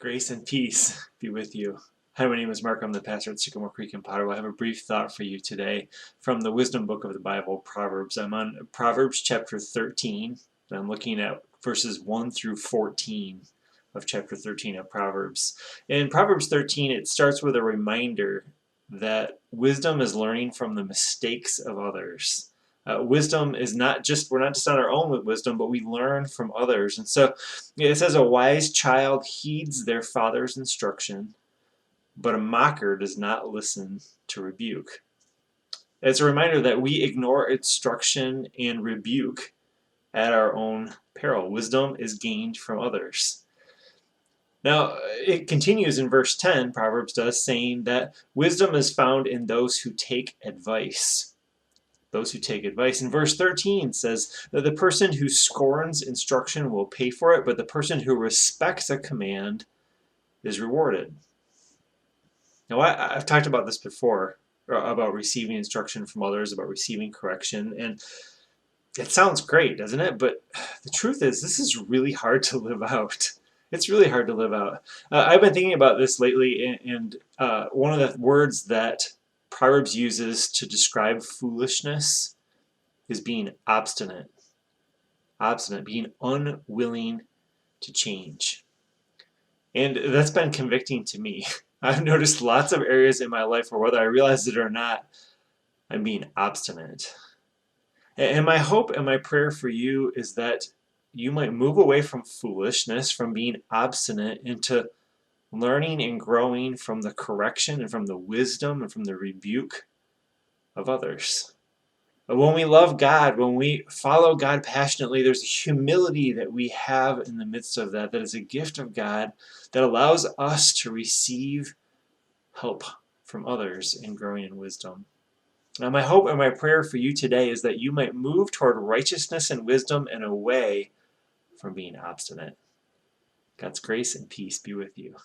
Grace and peace be with you. Hi, my name is Mark. I'm the pastor at Sycamore Creek in Potterville. I have a brief thought for you today from the wisdom book of the Bible, Proverbs. I'm on Proverbs chapter 13. I'm looking at verses 1 through 14 of chapter 13 of Proverbs. In Proverbs 13, it starts with a reminder that wisdom is learning from the mistakes of others. Wisdom is we're not just on our own with wisdom, but we learn from others. And so it says, a wise child heeds their father's instruction, but a mocker does not listen to rebuke. It's a reminder that we ignore instruction and rebuke at our own peril. Wisdom is gained from others. Now, it continues in verse 10, Proverbs does, saying that wisdom is found in those who take advice. Those who take advice. And verse 13 says that the person who scorns instruction will pay for it, but the person who respects a command is rewarded. Now, I've talked about this before, about receiving instruction from others, about receiving correction, and it sounds great, doesn't it? But the truth is, this is really hard to live out. It's really hard to live out. I've been thinking about this lately, and one of the words that Proverbs uses to describe foolishness is being obstinate. Obstinate, being unwilling to change. And that's been convicting to me. I've noticed lots of areas in my life where, whether I realize it or not, I'm being obstinate. And my hope and my prayer for you is that you might move away from foolishness, from being obstinate, into learning and growing from the correction and from the wisdom and from the rebuke of others. When we love God, when we follow God passionately, there's a humility that we have in the midst of that is a gift of God that allows us to receive help from others in growing in wisdom. Now, my hope and my prayer for you today is that you might move toward righteousness and wisdom and away from being obstinate. God's grace and peace be with you.